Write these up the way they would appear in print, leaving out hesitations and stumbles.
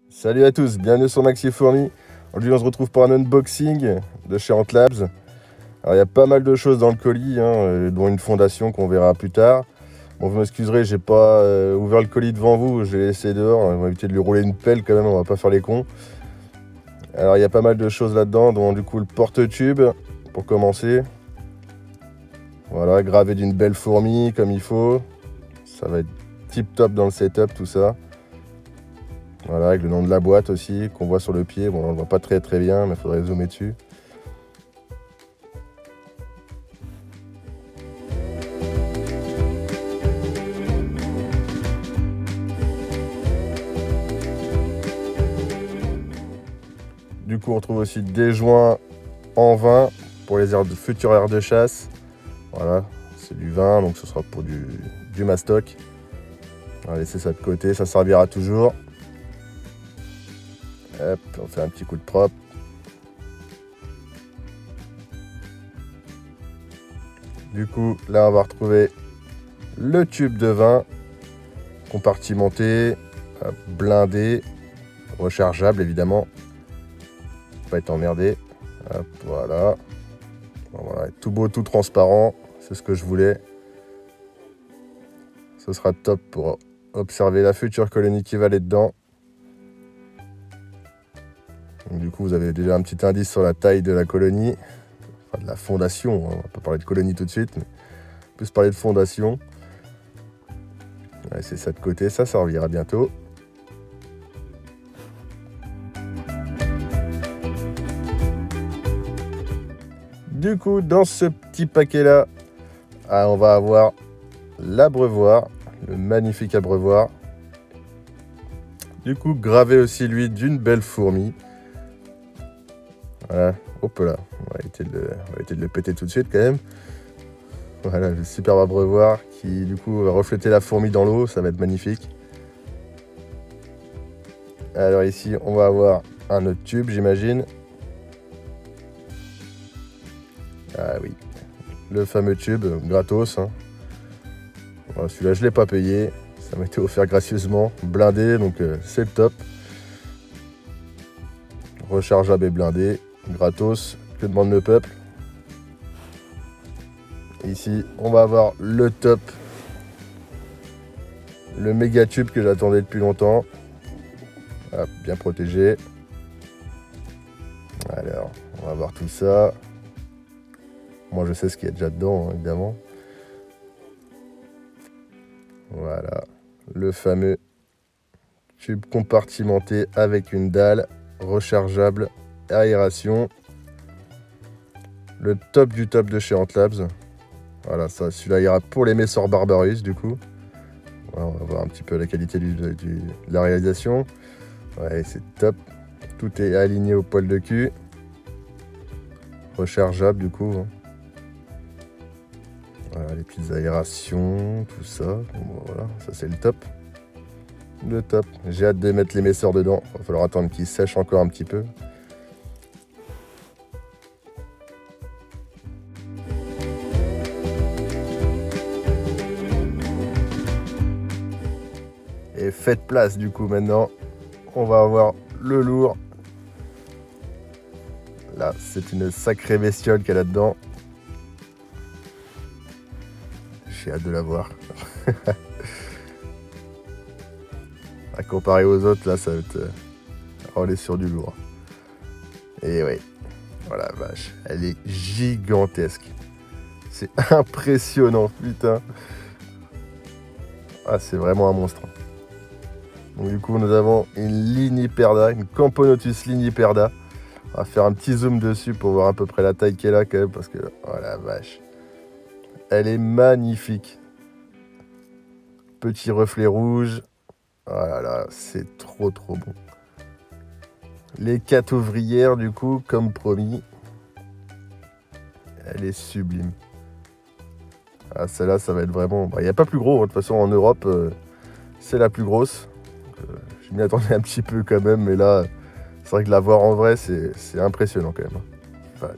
Salut à tous, bienvenue sur Maxi Fourmi. Aujourd'hui on se retrouve pour un unboxing de chez Antlabs. Alors il y a pas mal de choses dans le colis, dont une fondation qu'on verra plus tard. Bon, vous m'excuserez, j'ai pas ouvert le colis devant vous, je l'ai laissé dehors. On va éviter de lui rouler une pelle quand même, on va pas faire les cons. Alors il y a pas mal de choses là-dedans, dont du coup le porte-tube pour commencer. Voilà, gravé d'une belle fourmi comme il faut. Ça va être tip top dans le setup tout ça. Voilà, avec le nom de la boîte aussi, qu'on voit sur le pied. Bon, on ne le voit pas très bien, mais il faudrait zoomer dessus. Du coup, on trouve aussi des joints en vin pour les futures aires de chasse. Voilà, c'est du vin, donc ce sera pour du mastoc. On va laisser ça de côté, ça servira toujours. Hop, on fait un petit coup de propre. Du coup, là, on va retrouver le tube de vin compartimenté, blindé, rechargeable évidemment. Pas être emmerdé. Hop, voilà. Voilà, tout beau, tout transparent. C'est ce que je voulais. Ce sera top pour observer la future colonie qui va aller dedans. Donc, du coup, vous avez déjà un petit indice sur la taille de la colonie. Enfin, de la fondation. On va pas parler de colonie tout de suite, mais plus parler de fondation. Ouais, c'est ça de côté, ça servira bientôt. Du coup, dans ce petit paquet-là, on va avoir l'abreuvoir, le magnifique abreuvoir. Du coup, gravé aussi, lui, d'une belle fourmi. Voilà, hop là, on va éviter de le péter tout de suite quand même. Voilà, le superbe abreuvoir qui, du coup, va refléter la fourmi dans l'eau, ça va être magnifique. Alors ici, on va avoir un autre tube, j'imagine. Ah oui, le fameux tube, gratos. Voilà, celui-là, je ne l'ai pas payé. Ça m'a été offert gracieusement, blindé, donc c'est le top. Rechargeable et blindé, gratos, que demande le peuple. Ici, on va avoir le top, le méga tube que j'attendais depuis longtemps. Hop, bien protégé. Alors, on va voir tout ça. Moi, je sais ce qu'il y a déjà dedans, évidemment. Voilà, le fameux tube compartimenté avec une dalle rechargeable, aération. Le top du top de chez Antlabs. Voilà, ça, celui-là ira pour les Messor Barbarus, du coup. Voilà, on va voir un petit peu la qualité de la réalisation. Ouais, c'est top. Tout est aligné au poil de cul. Rechargeable, du coup. Voilà, les petites aérations, tout ça. Bon, voilà, ça c'est le top. Le top. J'ai hâte de mettre les Messor dedans. Il va falloir attendre qu'ils sèchent encore un petit peu. Et faites place du coup maintenant. On va avoir le lourd. Là, c'est une sacrée bestiole qu'il y a là-dedans. J'ai hâte de la voir. À comparer aux autres, là, ça va être... on est sur du lourd. Et oui, voilà, vache. Elle est gigantesque. C'est impressionnant, putain. Ah, c'est vraiment un monstre. Donc du coup, nous avons une Liniperda, une Camponotus Liniperda. On va faire un petit zoom dessus pour voir à peu près la taille qu'elle a quand même, parce que, oh la vache. Elle est magnifique. Petit reflet rouge. Oh là là, c'est trop trop bon. Les 4 ouvrières, du coup, comme promis. Elle est sublime. Ah, celle-là, ça va être vraiment... Il n'y a pas plus gros, de toute façon, en Europe, c'est la plus grosse. Je m'y attendais un petit peu quand même, mais là, c'est vrai que la voir en vrai, c'est impressionnant quand même. Enfin,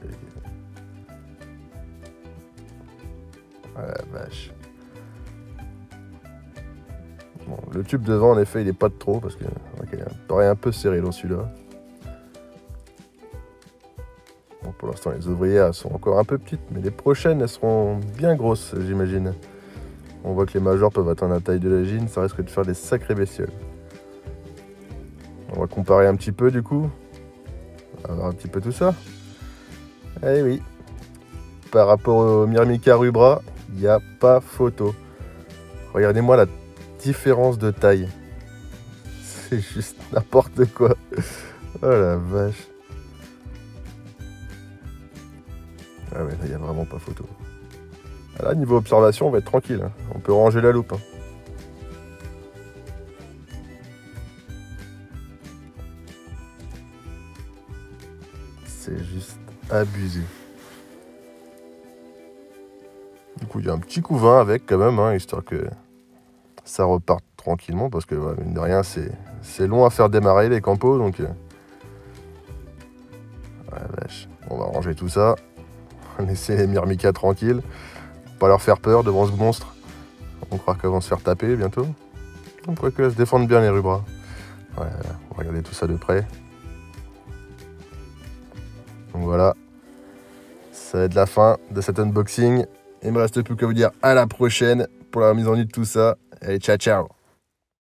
ah la vache. Bon, Le tube devant, en effet, il est pas de trop parce que il paraît un peu serré dans celui-là. Bon, pour l'instant, les ouvrières sont encore un peu petites, mais les prochaines, elles seront bien grosses, j'imagine. On voit que les majors peuvent atteindre la taille de la gine, ça risque de faire des sacrées bestioles. On va comparer un petit peu du coup. On va voir un petit peu tout ça. Eh oui, par rapport au Myrmica rubra, il n'y a pas photo. Regardez-moi la différence de taille. C'est juste n'importe quoi. Oh la vache. Ah ouais, là, il n'y a vraiment pas photo. Là, niveau observation, on va être tranquille. Hein. On peut ranger la loupe. Hein. C'est juste abusé. Du coup, il y a un petit couvain avec quand même, hein, histoire que ça reparte tranquillement, parce que mine de rien, c'est long à faire démarrer les campos, donc... Ouais, vache. On va ranger tout ça. Laisser les Myrmica tranquilles. Pas leur faire peur devant ce monstre. On croit qu'elles vont se faire taper bientôt. On pourrait qu'elles se défendent bien les rubras. Ouais, on va regarder tout ça de près. Donc voilà. Ça va être la fin de cet unboxing. Il me reste plus qu'à vous dire à la prochaine pour la mise en nu de tout ça. Allez, ciao ciao.